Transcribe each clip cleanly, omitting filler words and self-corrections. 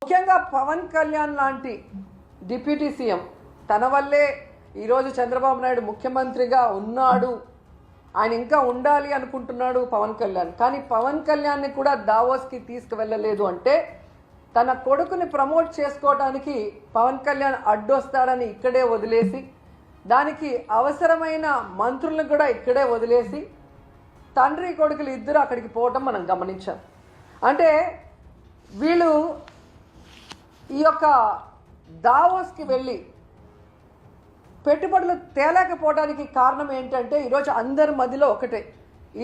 ముఖ్యంగా పవన్ కళ్యాణ్ లాంటి deputy CM తన వల్లే ఈరోజు చంద్రబాబు నాయుడు ముఖ్యమంత్రిగా ఉన్నాడు, ఆయన ఇంకా ఉండాలి అనుకుంటున్నాడు పవన్ కళ్యాణ్. కానీ పవన్ కళ్యాణ్ని కూడా దావోస్కి తీసుకువెళ్ళలేదు అంటే తన కొడుకుని ప్రమోట్ చేసుకోవడానికి పవన్ కళ్యాణ్ అడ్డొస్తాడని ఇక్కడే వదిలేసి, దానికి అవసరమైన మంత్రులను కూడా ఇక్కడే వదిలేసి తండ్రి కొడుకులు ఇద్దరు అక్కడికి పోవటం మనం గమనించాం. అంటే వీళ్ళు ఈ యొక్క దావోస్కి వెళ్ళి పెట్టుబడులు తేలేకపోవడానికి కారణం ఏంటంటే ఈరోజు అందరి మధ్యలో ఒకటే,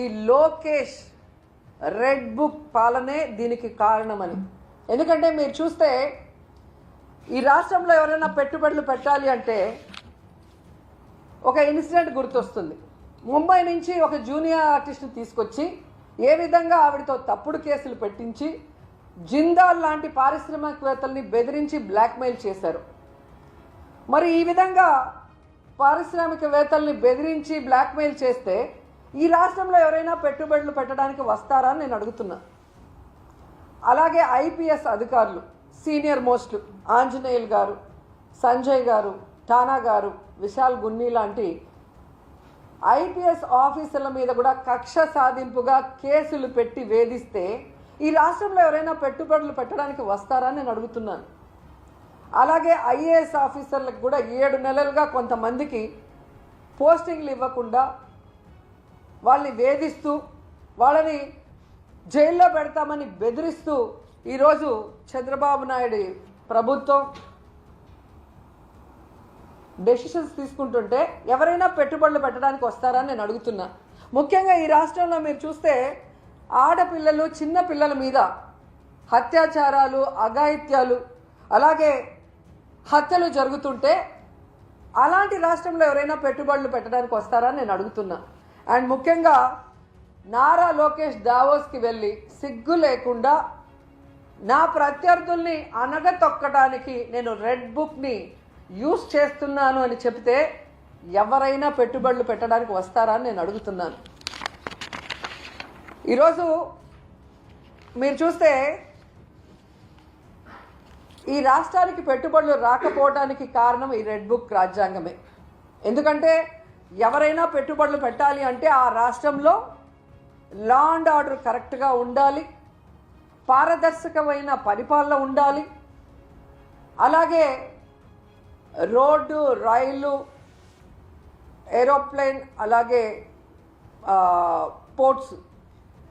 ఈ లోకేష్ రెడ్ బుక్ పాలనే దీనికి కారణమని. ఎందుకంటే మీరు చూస్తే ఈ రాష్ట్రంలో ఎవరైనా పెట్టుబడులు పెట్టాలి అంటే ఒక ఇన్సిడెంట్ గుర్తొస్తుంది. ముంబై నుంచి ఒక జూనియర్ ఆర్టిస్ట్ని తీసుకొచ్చి ఏ విధంగా ఆవిడతో తప్పుడు కేసులు పెట్టించి జిందాల్ లాంటి పారిశ్రామికవేత్తల్ని బెదిరించి బ్లాక్మెయిల్ చేశారు. మరి ఈ విధంగా పారిశ్రామికవేత్తల్ని బెదిరించి బ్లాక్మెయిల్ చేస్తే ఈ రాష్ట్రంలో ఎవరైనా పెట్టుబడులు పెట్టడానికి వస్తారా అని నేను అడుగుతున్నా. అలాగే ఐపీఎస్ అధికారులు సీనియర్ మోస్ట్ ఆంజనేయులు గారు, సంజయ్ గారు, ఠానా గారు, విశాల్ గున్ని లాంటి ఐపీఎస్ ఆఫీసర్ల మీద కూడా కక్ష సాధింపుగా కేసులు పెట్టి వేధిస్తే ఈ రాష్ట్రంలో ఎవరైనా పెట్టుబడులు పెట్టడానికి వస్తారా అని నేను అడుగుతున్నాను. అలాగే ఐఏఎస్ ఆఫీసర్లకు కూడా 7 నెలలుగా కొంతమందికి పోస్టింగ్లు ఇవ్వకుండా వాళ్ళని వేధిస్తూ వాళ్ళని జైల్లో పెడతామని బెదిరిస్తూ ఈరోజు చంద్రబాబు నాయుడు ప్రభుత్వం డెసిషన్స్ తీసుకుంటుంటే ఎవరైనా పెట్టుబడులు పెట్టడానికి వస్తారని నేను అడుగుతున్నా. ముఖ్యంగా ఈ రాష్ట్రంలో మీరు చూస్తే ఆడపిల్లలు, చిన్న పిల్లల మీద అత్యాచారాలు, అఘాయిత్యాలు, అలాగే హత్యలు జరుగుతుంటే అలాంటి రాష్ట్రంలో ఎవరైనా పెట్టుబడులు పెట్టడానికి వస్తారని నేను అడుగుతున్నా. అండ్ ముఖ్యంగా నారా లోకేష్ దావోస్కి వెళ్ళి సిగ్గు లేకుండా నా ప్రత్యర్థుల్ని అనగతొక్కడానికి నేను రెడ్ బుక్ని యూజ్ చేస్తున్నాను అని చెప్తే ఎవరైనా పెట్టుబడులు పెట్టడానికి వస్తారా అని నేను అడుగుతున్నాను. ఈరోజు మీరు చూస్తే ఈ రాష్ట్రానికి పెట్టుబడులు రాకపోవడానికి కారణం ఈ రెడ్ బుక్ రాజ్యాంగమే. ఎందుకంటే ఎవరైనా పెట్టుబడులు పెట్టాలి అంటే ఆ రాష్ట్రంలో లా అండ్ ఆర్డర్ కరెక్ట్గా ఉండాలి, పారదర్శకమైన పరిపాలన ఉండాలి, అలాగే రోడ్డు, రైలు, ఏరోప్లేన్, అలాగే పోర్ట్స్,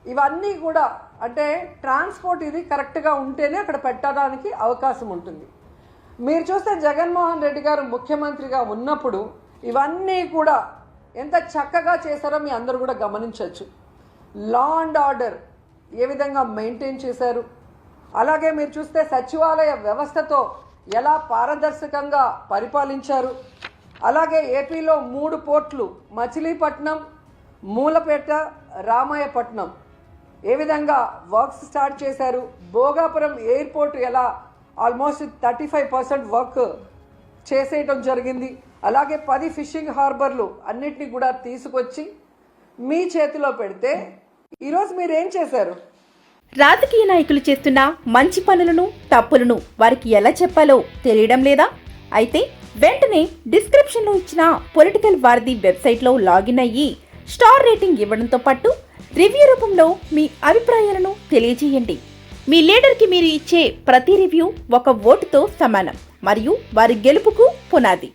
ఇవన్నీ కూడా అంటే ట్రాన్స్పోర్ట్ ఇది కరెక్ట్గా ఉంటేనే అక్కడ పెట్టడానికి అవకాశం ఉంటుంది. మీరు చూస్తే జగన్మోహన్ రెడ్డి గారు ముఖ్యమంత్రిగా ఉన్నప్పుడు ఇవన్నీ కూడా ఎంత చక్కగా చేశారో మీ అందరూ కూడా గమనించవచ్చు. లా అండ్ ఆర్డర్ ఏ విధంగా మెయింటైన్ చేశారు, అలాగే మీరు చూస్తే సచివాలయ వ్యవస్థతో ఎలా పారదర్శకంగా పరిపాలించారు, అలాగే ఏపీలో 3 పోర్ట్లు మచిలీపట్నం, మూలపేట, రామాయపట్నం ఏ విధంగా వర్క్స్ స్టార్ట్ చేశారు, భోగాపురం ఎయిర్పోర్ట్ ఎలా ఆల్మోస్ట్ 35% వర్క్ చేసేయటం జరిగింది, అలాగే 10 ఫిషింగ్ హార్బర్లు అన్నిటినీ కూడా తీసుకొచ్చి మీ చేతిలో పెడితే ఈరోజు మీరు ఏం చేశారు? రాజకీయ నాయకులు చేస్తున్న మంచి పనులను, తప్పులను వారికి ఎలా చెప్పాలో తెలియడం లేదా? అయితే వెంటనే డిస్క్రిప్షన్లో ఇచ్చిన పొలిటికల్ వారధి వెబ్సైట్లో లాగిన్ అయ్యి స్టార్ రేటింగ్ ఇవ్వడంతో పాటు రివ్యూ రూపంలో మీ అభిప్రాయాలను తెలియజేయండి. మీ లీడర్కి మీరు ఇచ్చే ప్రతి రివ్యూ ఒక ఓటుతో సమానం మరియు వారి గెలుపుకు పునాది.